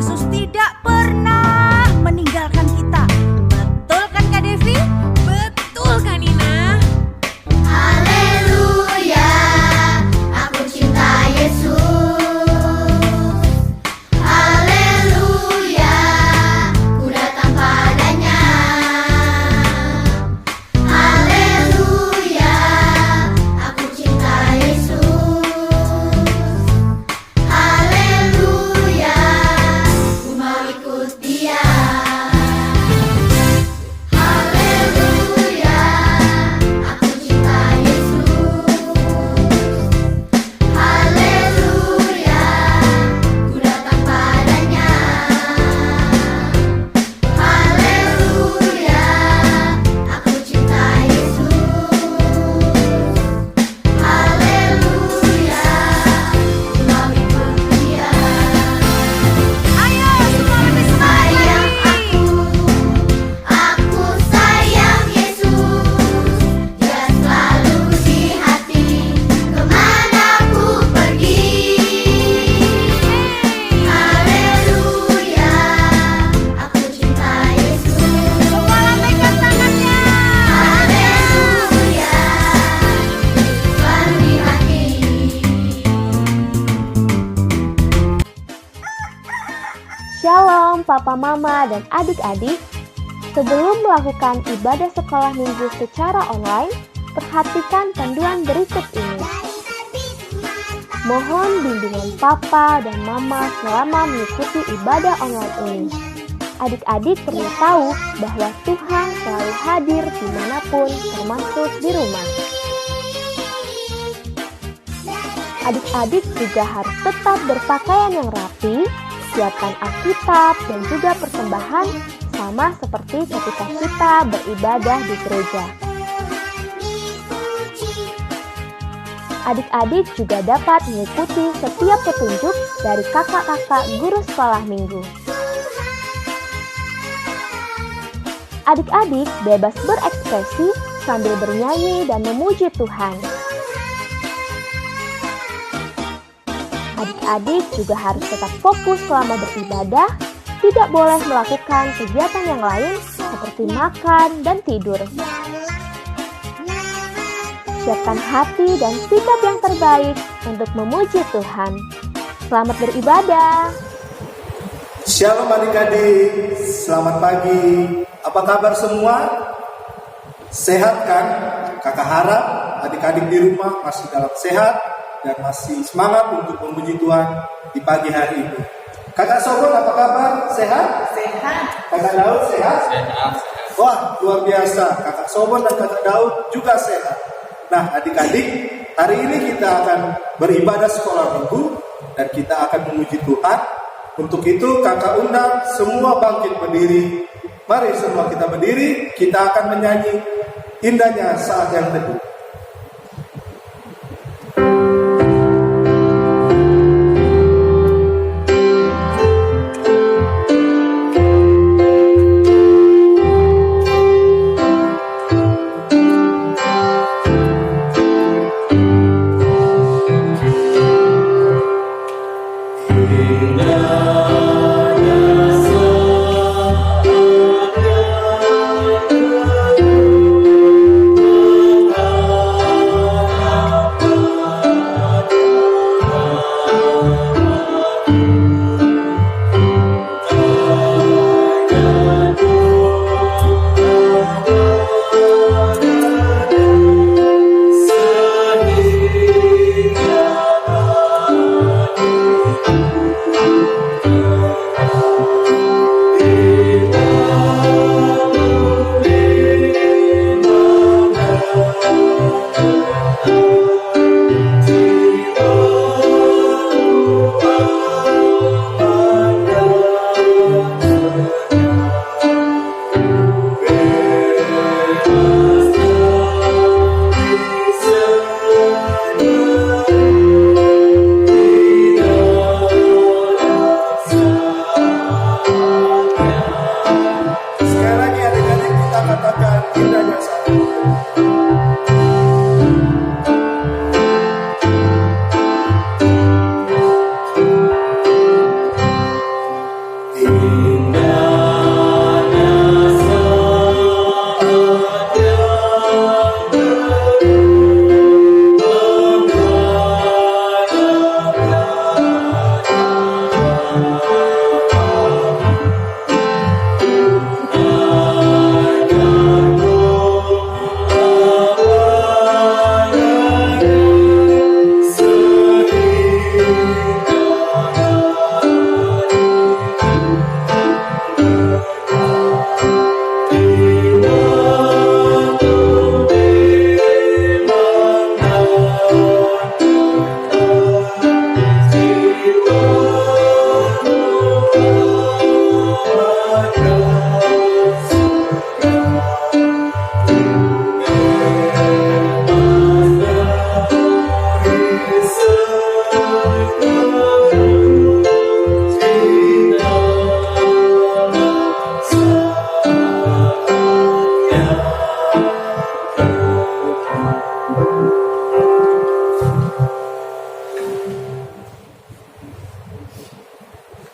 Yesus tidak pernah meninggalkan kita. Betul kan Kak Devi? Betul kan Nina? Haleluya, aku cinta Yesus. Haleluya, ku datang padanya. Haleluya, aku cinta Yesus. Haleluya, ku mau ikut Dia. Haleluya, aku cinta Yesus. Haleluya, ku datang padanya. Haleluya, aku cinta Yesus. Haleluya, ku mau ikut Dia. Ayo semua lebih semangat Sayang lagi. aku sayang Yesus. Dia selalu di hati, kemana ku pergi. Haleluya, aku cinta Yesus. Semua lambaikan tangannya. Haleluya, selalu di hati. Shalom Papa Mama dan adik-adik. Sebelum melakukan ibadah sekolah minggu secara online, perhatikan panduan berikut ini. Mohon bimbingan Papa dan Mama selama mengikuti ibadah online ini. Adik-adik perlu tahu bahwa Tuhan selalu hadir dimanapun, termasuk di rumah. Adik-adik juga harus tetap berpakaian yang rapi, siapkan Alkitab dan juga persembahan, sama seperti ketika kita beribadah di gereja. Adik-adik juga dapat mengikuti setiap petunjuk dari kakak-kakak guru sekolah minggu. Adik-adik bebas berekspresi sambil bernyanyi dan memuji Tuhan. Adik-adik juga harus tetap fokus selama beribadah, tidak boleh melakukan kegiatan yang lain seperti makan dan tidur. Siapkan hati dan sikap yang terbaik untuk memuji Tuhan. Selamat beribadah. Shalom adik-adik, selamat pagi. Apa kabar semua? Sehat kan? Kakak harap adik-adik di rumah masih dalam sehat dan masih semangat untuk memuji Tuhan di pagi hari ini. Kakak Sobon apa kabar? Sehat? Sehat. Kakak Daud sehat? Sehat. Wah, luar biasa. Kakak Sobon dan kakak Daud juga sehat. Nah, adik-adik, hari ini kita akan beribadah sekolah minggu dan kita akan memuji Tuhan. Untuk itu, kakak undang semua bangkit berdiri. Mari semua kita berdiri, kita akan menyanyi indahnya saat yang teduh. Indahnya saat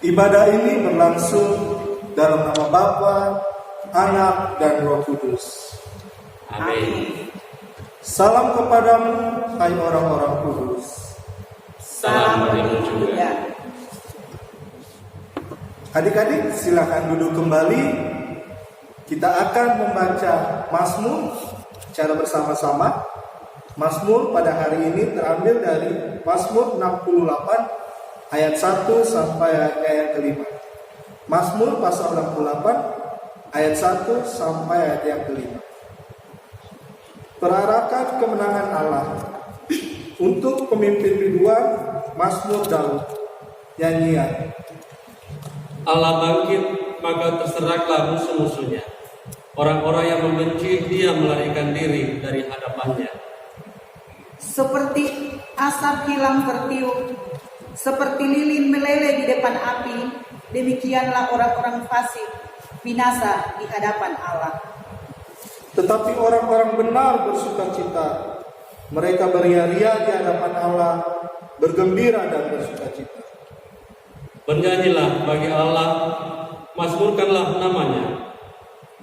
Ibadah ini berlangsung dalam nama Bapa, Anak, dan Roh Kudus. Amin. Salam kepadamu, hai orang-orang kudus. Salam berimu juga. Adik-adik, silakan duduk kembali. Kita akan membaca Mazmur secara bersama-sama. Mazmur pada hari ini terambil dari Mazmur 68 ayat 1 sampai ayat kelima. Mazmur pasal 68 ayat 1 sampai ayat yang kelima. Perarakan kemenangan Allah. Untuk pemimpin biduan, Mazmur Daud. Nyanyian. Allah bangkit, maka terseraklah musuh-musuhnya. Orang-orang yang membenci dia melarikan diri dari hadapannya. Seperti asap hilang tertiup, seperti lilin meleleh di depan api, demikianlah orang-orang fasik binasa di hadapan Allah. Tetapi orang-orang benar bersukacita. Mereka beria-ria di hadapan Allah, bergembira dan bersukacita. Bernyanyilah bagi Allah, mazmurkanlah namanya.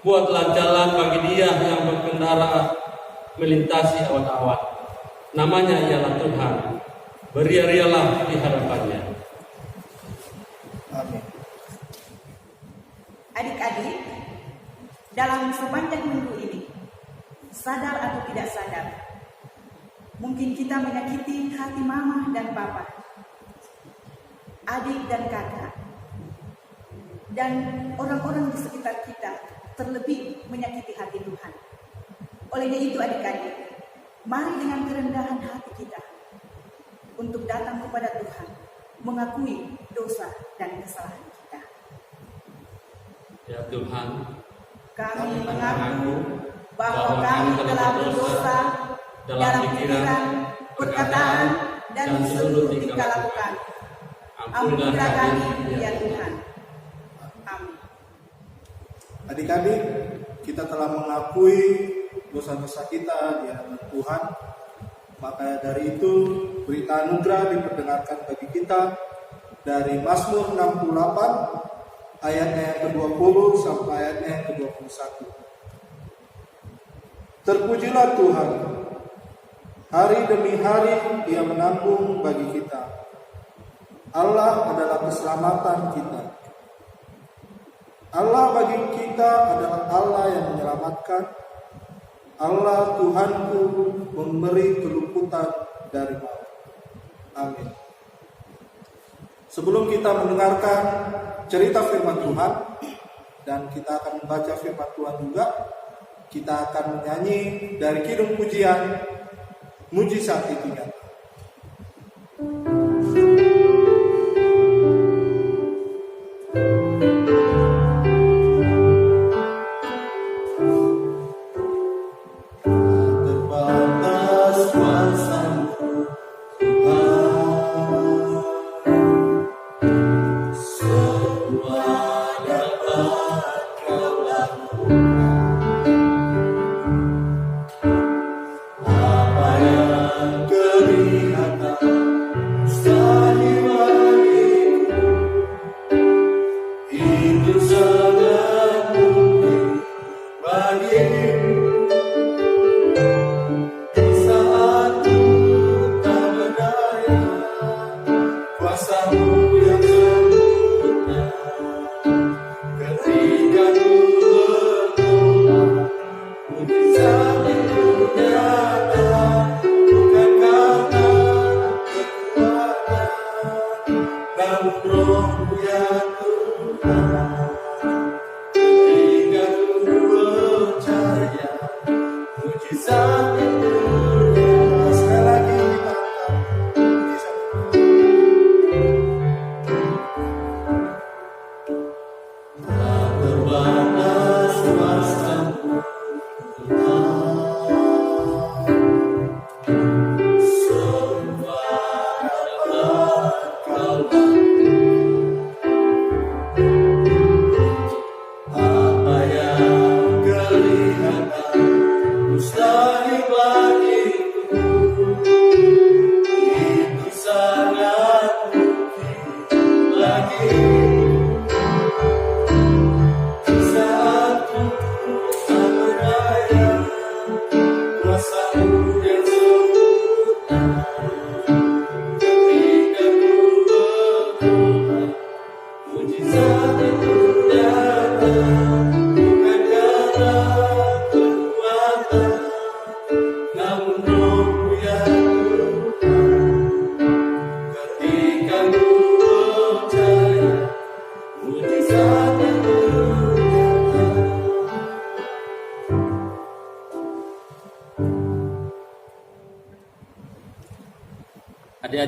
Buatlah jalan bagi dia yang berkendara melintasi awan-awan. Namanya ialah Tuhan. Beria-rialah di hadapannya. Amin. Adik-adik, dalam sepanjang minggu ini, sadar atau tidak sadar, mungkin kita menyakiti hati mama dan papa, adik dan kakak, dan orang-orang di sekitar kita, terlebih menyakiti hati Tuhan. Olehnya itu adik-adik, mari dengan kerendahan hati kita untuk datang kepada Tuhan, mengakui dosa dan kesalahan kita. Ya Tuhan, Kami mengaku bahwa kami telah berdosa dalam pikiran, perkataan, dan seluruh tingkah lakukan. Ampunilah kami, ya Tuhan. Amin. Adik-adik, kita telah mengakui dosa-dosa kita di hadapan Tuhan. Maka dari itu, berita anugerah diperdengarkan bagi kita dari Mazmur 68 ayatnya yang ke-20 sampai ayatnya yang ke-21. Terpujilah Tuhan. Hari demi hari Dia menanggung bagi kita. Allah adalah keselamatan kita. Allah bagi kita adalah Allah yang menyelamatkan. Allah Tuhanku memberi keluputan dari maut. Amin. Sebelum kita mendengarkan cerita firman Tuhan dan kita akan membaca firman Tuhan juga, kita akan menyanyi dari kidung pujian Mujizat Itu Nyata.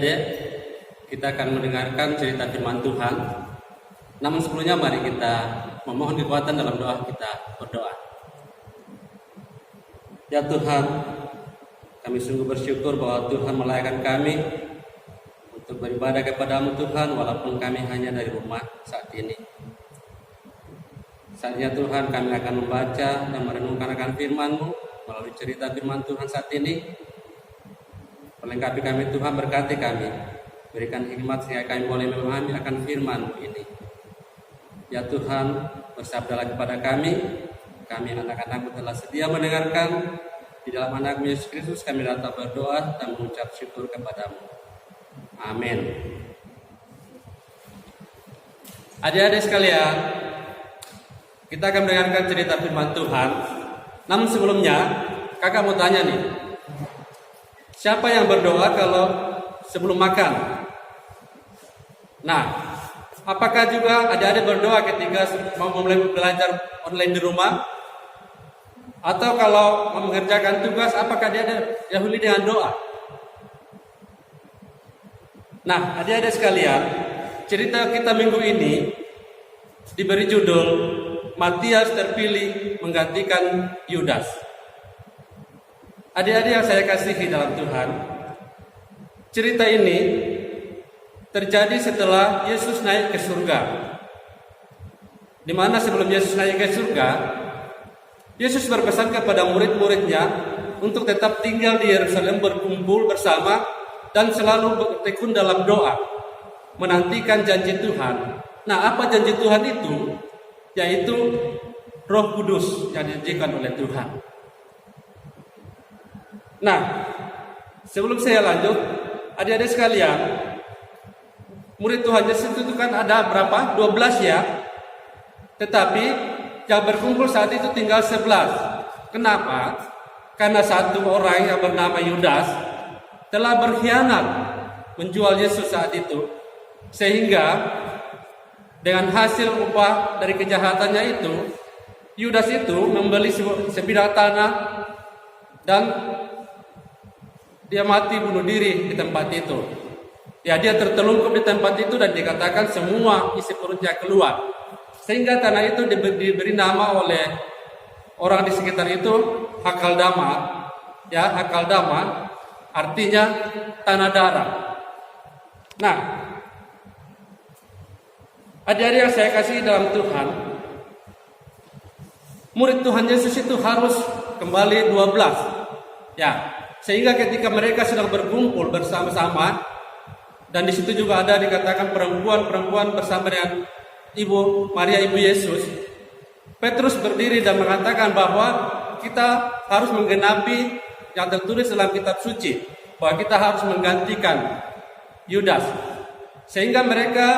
Adik-adik, kita akan mendengarkan cerita firman Tuhan. Namun sebelumnya mari kita memohon kekuatan dalam doa kita berdoa. Ya Tuhan, kami sungguh bersyukur bahwa Tuhan melayakkan kami untuk beribadah kepada-Mu Tuhan, walaupun kami hanya dari rumah saat ini. Saatnya Tuhan kami akan membaca dan merenungkan akan firman-Mu melalui cerita firman Tuhan saat ini. Perlengkapi kami Tuhan, berkati kami, berikan hikmat sehingga kami boleh memahami akan firman-Mu ini. Ya Tuhan, bersabdalah kepada kami anak-anak-Mu telah sedia mendengarkan. Di dalam anak-Mu Yesus Kristus kami datang berdoa dan mengucap syukur kepada-Mu. Amin. Adik-adik sekalian, kita akan mendengarkan cerita firman Tuhan. Namun sebelumnya, kakak mau tanya nih, siapa yang berdoa kalau sebelum makan? Nah, apakah juga adik-adik berdoa ketika mau mulai belajar online di rumah? Atau kalau mau mengerjakan tugas, apakah dia dahului dengan doa? Nah, adik-adik sekalian, cerita kita minggu ini diberi judul Matias terpilih menggantikan Yudas. Adik-adik yang saya kasihi dalam Tuhan, cerita ini terjadi setelah Yesus naik ke surga. Di mana sebelum Yesus naik ke surga, Yesus berpesan kepada murid-muridnya untuk tetap tinggal di Yerusalem, berkumpul bersama dan selalu bertekun dalam doa, menantikan janji Tuhan. Nah, apa janji Tuhan itu? Yaitu Roh Kudus yang dijanjikan oleh Tuhan. Nah, sebelum saya lanjut, adik-adik sekalian, murid Tuhan Yesus itu kan ada berapa? 12 ya. Tetapi yang berkumpul saat itu tinggal 11. Kenapa? Karena satu orang yang bernama Yudas telah berkhianat menjual Yesus saat itu. Sehingga dengan hasil upah dari kejahatannya itu, Yudas itu membeli sebidang tanah dan dia mati bunuh diri di tempat itu. Ya, dia tertelungkup di tempat itu dan dikatakan semua isi perutnya keluar. Sehingga tanah itu diberi nama oleh orang di sekitar itu Hakaldama. Ya, Hakaldama artinya tanah darah. Nah, adik-adik yang saya kasih dalam Tuhan, murid Tuhan Yesus itu harus kembali 12. Ya, sehingga ketika mereka sedang berkumpul bersama-sama, dan di situ juga ada dikatakan perempuan-perempuan bersama dengan Ibu Maria, Ibu Yesus, Petrus berdiri dan mengatakan bahwa kita harus menggenapi yang tertulis dalam kitab suci, bahwa kita harus menggantikan Yudas. Sehingga mereka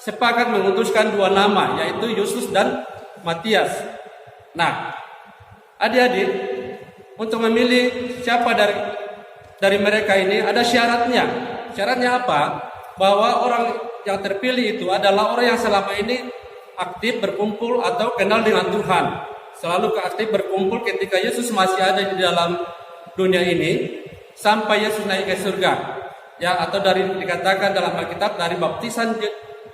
sepakat mengutuskan 2 nama, yaitu Yesus dan Matias. Nah, adik-adik, untuk memilih siapa dari mereka ini ada syaratnya. Syaratnya apa? Bahwa orang yang terpilih itu adalah orang yang selama ini aktif berkumpul atau kenal dengan Tuhan. Selalu aktif berkumpul ketika Yesus masih ada di dalam dunia ini sampai Yesus naik ke surga. Ya, atau dikatakan dalam Alkitab dari baptisan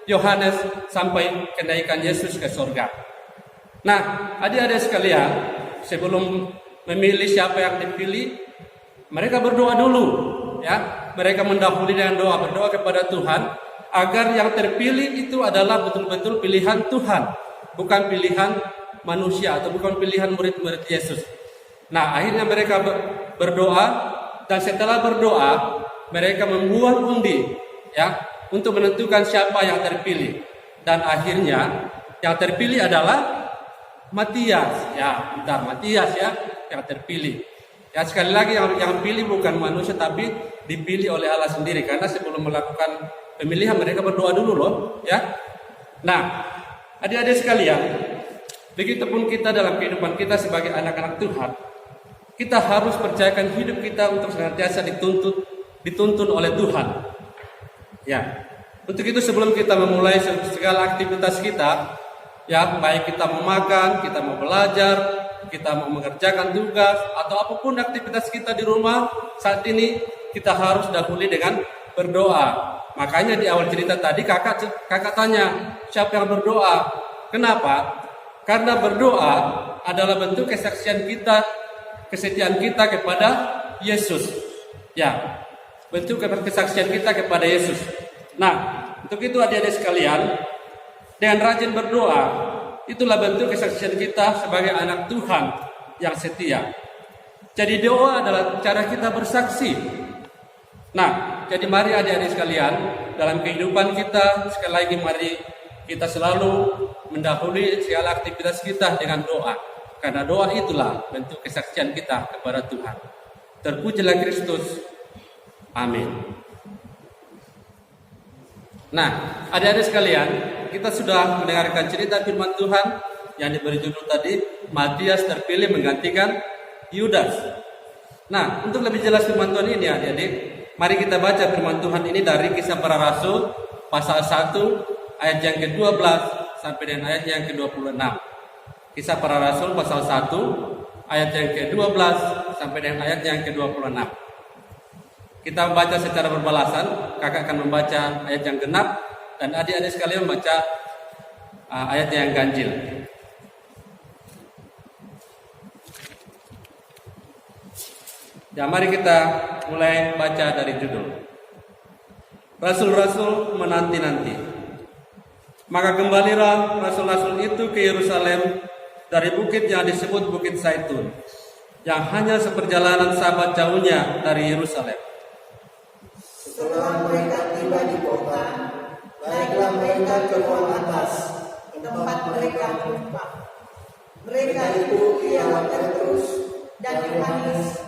Yohanes sampai kenaikan Yesus ke surga. Nah, adik-adik sekalian, sebelum memilih siapa yang dipilih, mereka berdoa dulu, ya. Mereka mendahului dengan doa, berdoa kepada Tuhan agar yang terpilih itu adalah betul-betul pilihan Tuhan, bukan pilihan manusia atau bukan pilihan murid-murid Yesus. Nah, akhirnya mereka berdoa, dan setelah berdoa mereka membuat undi, ya, untuk menentukan siapa yang terpilih. Dan akhirnya yang terpilih adalah Matias, ya, Matias ya yang terpilih. Ya, sekali lagi yang pilih bukan manusia tapi dipilih oleh Allah sendiri, karena sebelum melakukan pemilihan mereka berdoa dulu loh, ya. Nah, adik-adik sekalian, begitupun kita dalam kehidupan kita sebagai anak-anak Tuhan, kita harus percayakan hidup kita untuk senantiasa dituntun oleh Tuhan. Ya, untuk itu sebelum kita memulai segala aktivitas kita, ya, baik kita mau makan, kita mau belajar, kita mau mengerjakan tugas, atau apapun aktivitas kita di rumah saat ini, kita harus dahului dengan berdoa. Makanya di awal cerita tadi kakak tanya, siapa yang berdoa? Kenapa? Karena berdoa adalah bentuk kesaksian kita, kesetiaan kita kepada Yesus. Ya, bentuk kesaksian kita kepada Yesus. Nah, untuk itu adik-adik sekalian, dengan rajin berdoa, itulah bentuk kesaksian kita sebagai anak Tuhan yang setia. Jadi doa adalah cara kita bersaksi. Nah, jadi mari adik-adik sekalian, dalam kehidupan kita, sekali lagi mari kita selalu mendahului segala aktivitas kita dengan doa. Karena doa itulah bentuk kesaksian kita kepada Tuhan. Terpujilah Kristus. Amin. Nah, adik-adik sekalian, kita sudah mendengarkan cerita firman Tuhan yang diberi judul tadi, Matias terpilih menggantikan Yudas. Nah, untuk lebih jelas firman Tuhan ini adik-adik, mari kita baca firman Tuhan ini dari Kisah Para Rasul pasal 1 ayat yang ke-12 sampai dengan ayat yang ke-26. Kisah Para Rasul pasal 1 ayat yang ke-12 sampai dengan ayat yang ke-26. Kita membaca secara berbalasan, kakak akan membaca ayat yang genap dan adik-adik sekalian membaca ayat yang ganjil. Ya, mari kita mulai baca dari judul. Rasul-rasul menanti-nanti. Maka kembalilah rasul-rasul itu ke Yerusalem dari bukit yang disebut Bukit Zaitun, yang hanya seperjalanan sabat jauhnya dari Yerusalem. Setelah mereka tiba di kota, naiklah mereka ke ruang atas, tempat mereka menumpang. Mereka itu ialah Petrus dan Yohanes,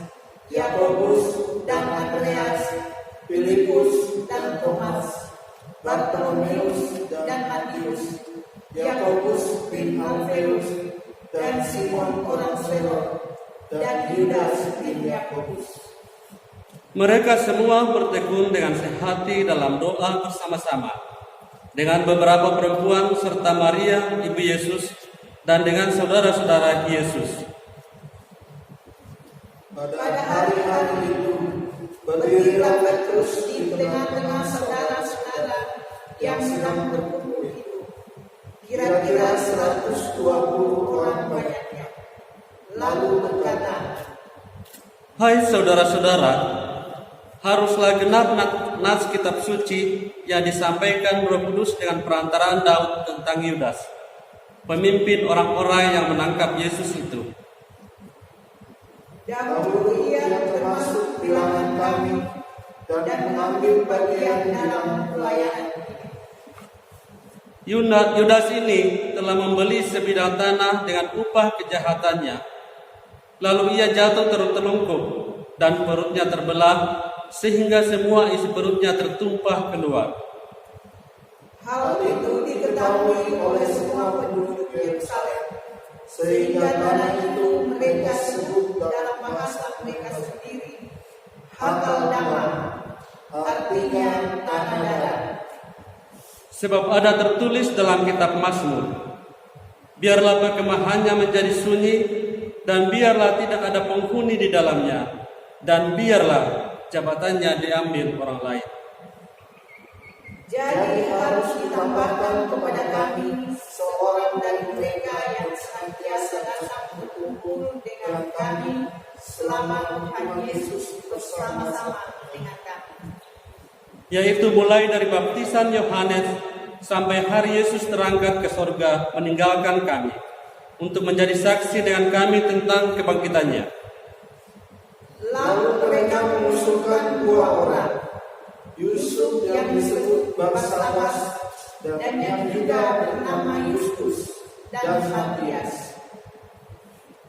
Yakobus dan Andreas, Filipus dan Thomas, Bartolomeus dan Matius, Yakobus bin Alfeus dan Simon orang Selot, dan Yudas bin Yakobus. Mereka semua bertekun dengan sehati dalam doa bersama-sama dengan beberapa perempuan serta Maria ibu Yesus dan dengan saudara-saudara Yesus. Pada hari-hari itu berdirilah Petrus di tengah-tengah saudara-saudara yang sedang berkumpul itu, kira-kira 120 orang banyaknya. Lalu berkata, Hai saudara-saudara, haruslah genap nas kitab suci yang disampaikan Roh Kudus dengan perantaraan Daud tentang Yudas, pemimpin orang-orang yang menangkap Yesus itu. dahulu ia termasuk bilangan kami dan mengambil bagian dalam pelayanan ini. Yudas ini telah membeli sebidang tanah dengan upah kejahatannya. Lalu ia jatuh tertelungkup dan perutnya terbelah sehingga semua isi perutnya tertumpah keluar. Hal itu diketahui oleh semua penduduk Yerusalem, sehingga tanah itu mereka sebut dalam bahasa mereka sendiri Hakal Dama, artinya tanah darah. Sebab ada tertulis dalam kitab Mazmur, biarlah perkemahannya menjadi sunyi, dan biarlah tidak ada penghuni di dalamnya, dan biarlah jabatannya diambil orang lain. Jadi harus ditambahkan kepada kami seorang dari mereka yang senantiasa datang berkumpul dengan kami selama Tuhan Yesus bersama-sama dengan kami. Yaitu mulai dari baptisan Yohanes sampai hari Yesus terangkat ke sorga meninggalkan kami, untuk menjadi saksi dengan kami tentang kebangkitannya. Lalu mereka mengusulkan 2 orang, Yusuf yang disebut Barsabas dan yang juga bernama Yustus dan Matias.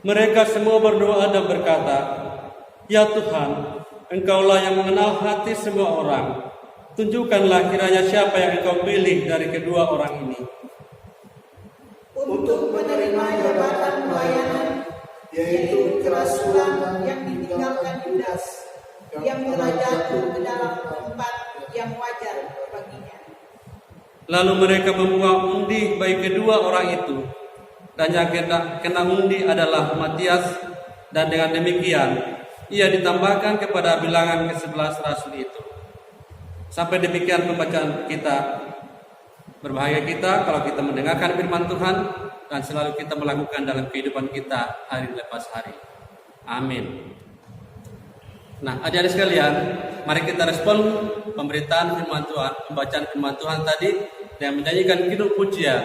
Mereka semua berdoa dan berkata, Ya Tuhan, Engkaulah yang mengenal hati semua orang. Tunjukkanlah kiranya siapa yang Engkau pilih dari kedua orang ini untuk menerima jabatan pelayanan, yaitu kerasulan yang ditinggalkan Yudas, yang telah jatuh ke dalam tempat yang wajar baginya. Lalu mereka membuang undi bagi kedua orang itu, dan yang kena undi adalah Matias, dan dengan demikian ia ditambahkan kepada bilangan ke-11 rasul itu. Sampai demikian pembacaan kita. Berbahagia kita kalau kita mendengarkan firman Tuhan dan selalu kita melakukan dalam kehidupan kita hari lepas hari. Amin. Nah, adik-adik sekalian, mari kita respon pemberitaan firman Tuhan, pembacaan firman Tuhan tadi dengan menyanyikan kidung pujian,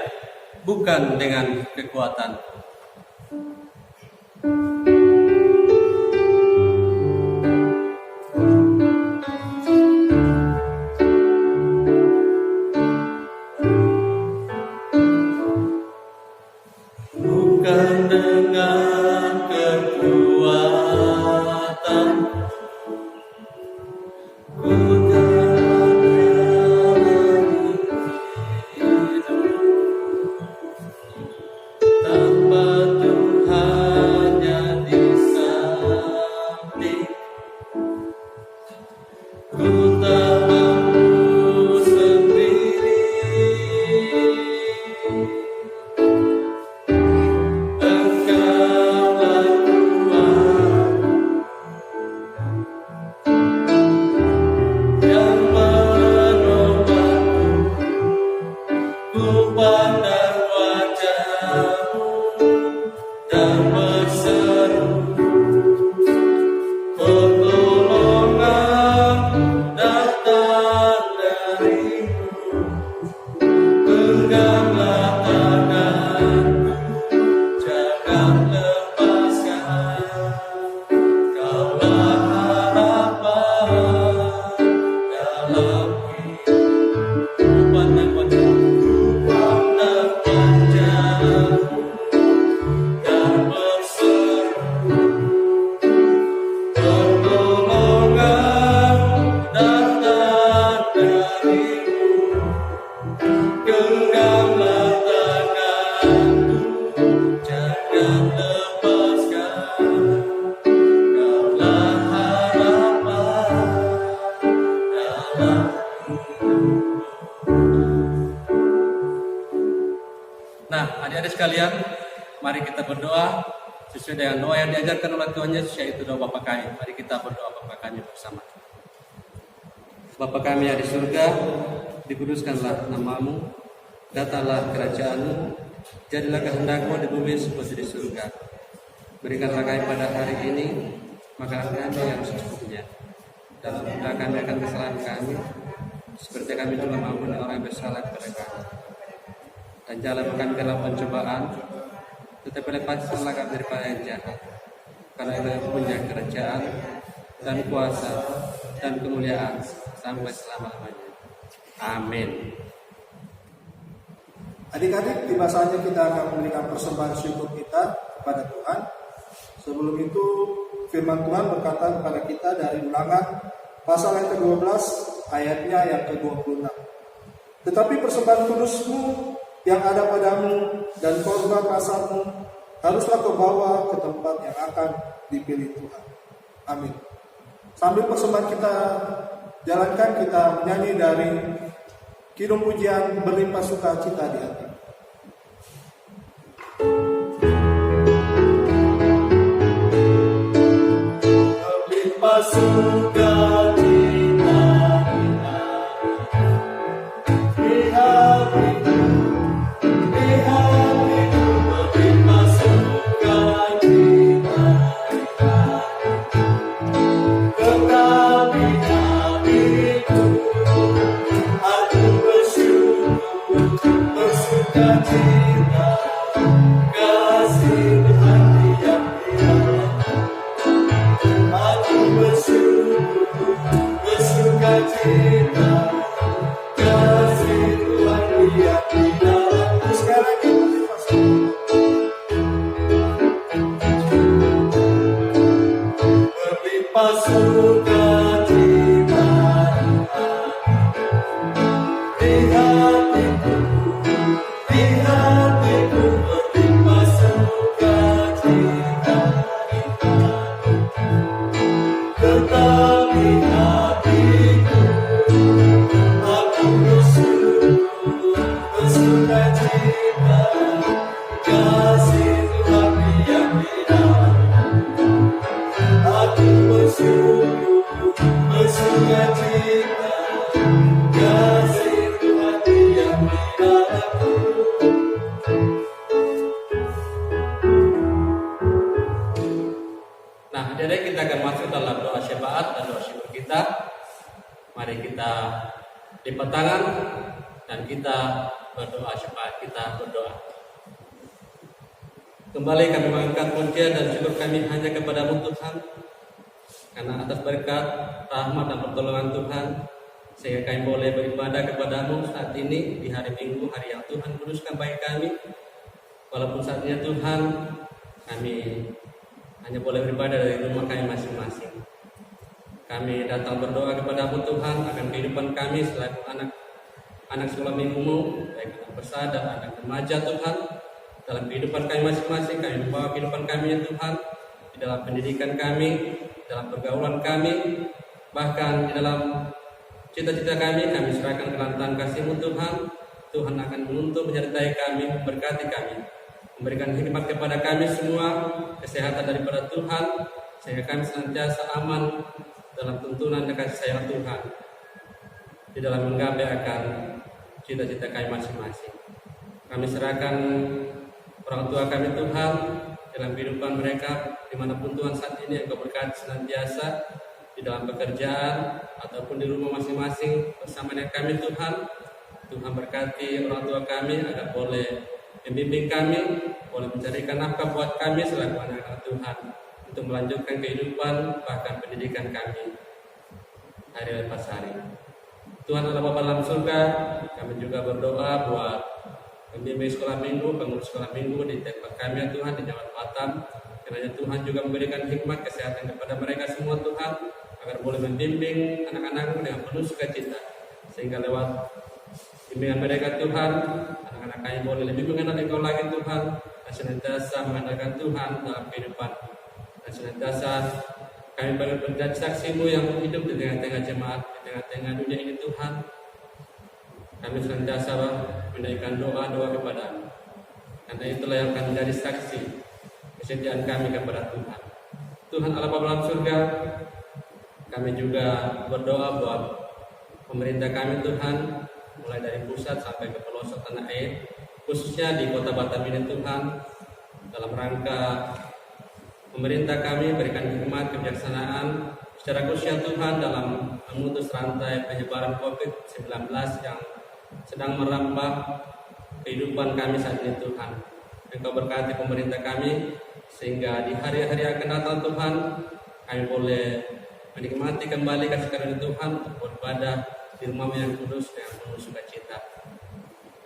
bukan dengan kekuatan. Bukan dengan kekuatan, ku jalani hidup tanpa Tuhan yang di samping. Ku tak mampu sendiri. Pandang wajahmu dan berseru, pertolonganmu datang darimu. Peganglah tanganku, jangan lepaskan. Kaulah harapan dalam hidup. Pandang wajahmu dan berseru, pertolonganmu datang darimu. Genggamlah tanganku, jangan lepaskan. Kaulah harapan dalam hidup. Nah, adik-adik sekalian, mari kita berdoa sesuai dengan doa yang diajarkan oleh Tuhan Yesus, yaitu doa Bapa Kami. Mari kita berdoa Bapa Kami bersama. Bapa kami yang di surga, dikuduskanlah nama-Mu, datanglah kerajaan-Mu, jadilah kehendak-Mu di bumi seperti di surga. Berikanlah kami pada hari ini makanan kami yang secukupnya, dan ampunilah kami akan kesalahan kami, seperti kami juga mengampuni orang yang bersalah kepada kami. Dan jangan kami dalam pencobaan, tetapi lepaskanlah kami daripada yang jahat. Karena Engkau punya kerajaan dan kuasa dan kemuliaan sampai selama-lamanya. Amin. Adik-adik, tiba saatnya kita akan memberikan persembahan syukur kita kepada Tuhan. Sebelum itu, firman Tuhan berkata kepada kita dari Ulangan pasal yang ke-12 ayatnya yang ke-26. Tetapi persembahan kudusmu yang ada padamu dan korban rasamu haruslah kau bawa ke tempat yang akan dipilih Tuhan. Amin. Sambil persembahan kita jalankan, kita menyanyi dari kidung pujian berlimpah sukacita di hati. Berlimpah sukacita di hatiku. Bersuka cita Nah, adik-adik, kita akan masuk dalam doa syafaat dan doa syukur kita. Mari kita lipat tangan dan kita berdoa syafaat, kita berdoa. Kembali kami mengangkat pujian dan syukur kami hanya kepada-Mu Tuhan, karena atas berkat, rahmat dan pertolongan Tuhan, sehingga kami boleh beribadah kepada-Mu saat ini di hari Minggu, hari yang Tuhan kuduskan bagi kami. Walaupun saatnya Tuhan, kami hanya boleh beribadah dari rumah kami masing-masing. Kami datang berdoa kepada-Mu Tuhan akan kehidupan kami selaku anak sekolah minggu-Mu, baik anak besar dan anak remaja Tuhan. Dalam kehidupan kami masing-masing, kami membawa kehidupan kami ya Tuhan, di dalam pendidikan kami, dalam pergaulan kami, bahkan di dalam cita-cita kami serahkan ke dalam tangan kasih-Mu Tuhan. Tuhan akan menuntun menyertai kami, memberkati kami, memberikan hikmat kepada kami semua, kesehatan daripada Tuhan, sehingga kami senantiasa aman dalam tuntunan dan kasih sayang Tuhan, di dalam menggapai akan cita-cita kami masing-masing. Kami serahkan orang tua kami Tuhan dalam kehidupan mereka, dimanapun Tuhan saat ini Engkau berkati senantiasa di dalam pekerjaan ataupun di rumah masing-masing bersama dengan kami Tuhan. Tuhan berkati orang tua kami agar boleh membimbing kami, boleh mencarikan nafkah buat kami selaku anak-anak Tuhan untuk melanjutkan kehidupan bahkan pendidikan kami hari lepas hari. Tuhan Allah Bapa dalam surga, kami juga berdoa buat pembimbing sekolah minggu, pengurus sekolah minggu di tempat kami ya Tuhan, di Jawa Batam. Kiranya Tuhan juga memberikan hikmat kesehatan kepada mereka semua Tuhan, agar boleh membimbing anak-anakmu dengan penuh sukacita, sehingga lewat bimbingan mereka Tuhan, anak-anak kami boleh lebih mengenal Engkau lagi Tuhan, dan senantiasa mengandalkan Tuhan dalam kehidupan, dan senantiasa kami menjadi saksi-Mu yang hidup di tengah-tengah jemaat, di tengah-tengah dunia ini Tuhan. Kami senantiasa menaikkan doa-doa kepada-Mu, karena itulah yang akan menjadi saksi kesetiaan kami kepada Tuhan. Tuhan Allah Bapa dalam surga, kami juga berdoa buat pemerintah kami Tuhan, mulai dari pusat sampai ke pelosok tanah air, khususnya di kota Batam ini Tuhan, dalam rangka pemerintah kami berikan hikmat kebijaksanaan secara khusus Tuhan dalam memutus rantai penyebaran COVID-19 yang sedang merambah kehidupan kami saat ini Tuhan. Engkau berkati pemerintah kami, sehingga di hari-hari akan datang Tuhan, kami boleh menikmati kembali kasih karunia Tuhan untuk beribadah di rumah yang kudus dengan penuh sukacita.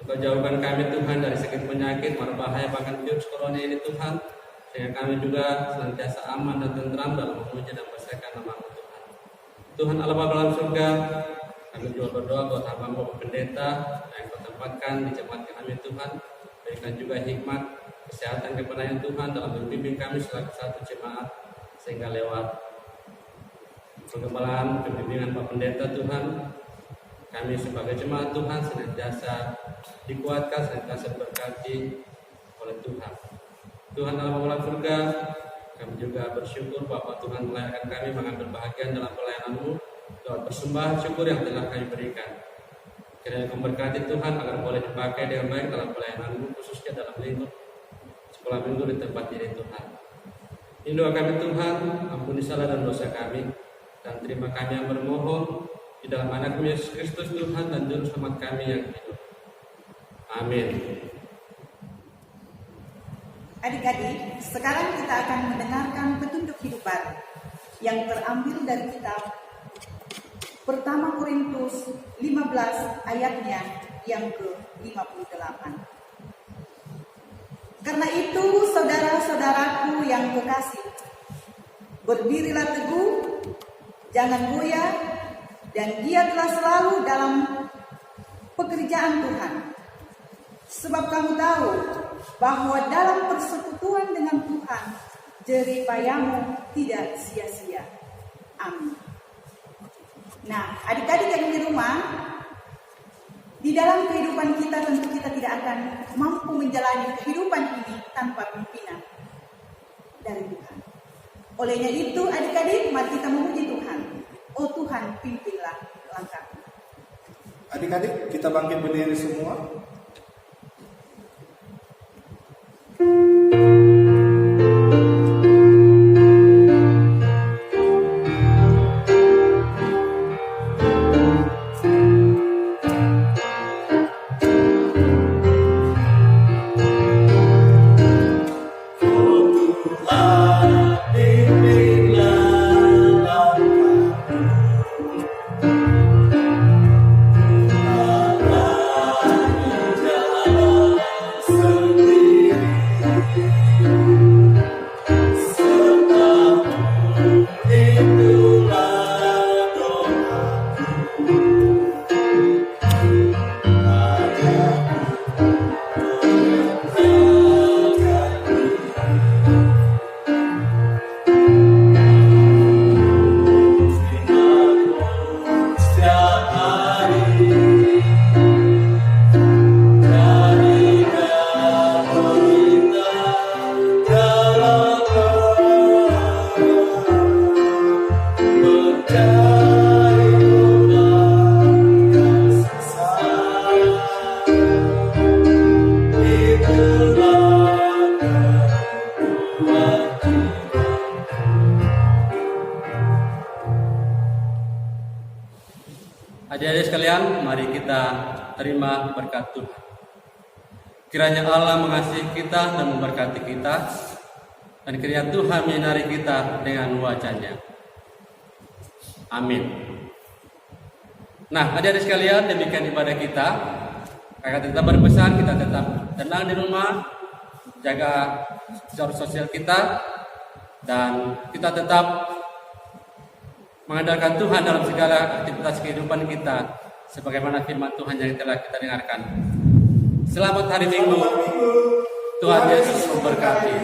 Engkau jauhkan kami Tuhan dari segala penyakit, mara bahaya, bahkan virus corona ini Tuhan, sehingga kami juga senantiasa aman dan tentram dalam memuji dan membesarkan nama-Mu Tuhan. Tuhan Allah Bapa dalam surga, kami juga berdoa buat hamba-Mu Bapak Pendeta yang Kau tempatkan di jemaat kami Tuhan, berikan juga hikmat kesehatan kepada Tuhan dalam membimbing kami selaku satu jemaat, sehingga lewat pengembalaan pembimbingan Bapak Pendeta Tuhan, kami sebagai jemaat Tuhan senantiasa dikuatkan, senantiasa diberkati oleh Tuhan. Tuhan Allah Bapa surga, kami juga bersyukur Bapak Tuhan melayani kami mengambil bahagian dalam pelayanan-Mu, lewat persembahan syukur yang telah kami berikan. Kiranya Kau berkati Tuhan agar boleh dipakai dengan baik dalam pelayanan-Mu, khususnya dalam lingkup sekolah minggu di tempat ini Tuhan. Ini doa kami Tuhan, ampuni salah dan dosa kami, dan terima kami yang bermohon di dalam anak-Mu Yesus Kristus Tuhan dan Juru Selamat kami yang hidup. Amin. Adik-adik, sekarang kita akan mendengarkan petunjuk hidup baru yang terambil dari kitab Pertama Korintus 15 ayatnya yang ke-58. Karena itu, saudara-saudaraku yang kekasih, berdirilah teguh, jangan goyah, dan giatlah selalu dalam pekerjaan Tuhan. Sebab kamu tahu bahwa dalam persekutuan dengan Tuhan, jerih payahmu tidak sia-sia. Amin. Nah, adik-adik yang di rumah, di dalam kehidupan kita tentu kita tidak akan mampu menjalani kehidupan ini tanpa pimpinan dari Tuhan. Olehnya itu, adik-adik, mari kita memuji Tuhan. Oh Tuhan, pimpinlah langkahku. Adik-adik, kita bangkit berdiri semua. Adik-adik sekalian, mari kita terima berkat Tuhan. Kiranya Allah mengasihi kita dan memberkati kita, dan kiranya Tuhan menyinari kita dengan wajah-Nya. Amin. Nah, adik-adik sekalian, demikian ibadah kita. Kakak tetap berpesan, kita tetap tenang di rumah, jaga sosial kita, dan kita tetap mengandalkan Tuhan dalam segala aktivitas kehidupan kita, sebagaimana firman Tuhan yang telah kita dengarkan. Selamat hari Minggu. Tuhan Yesus memberkati.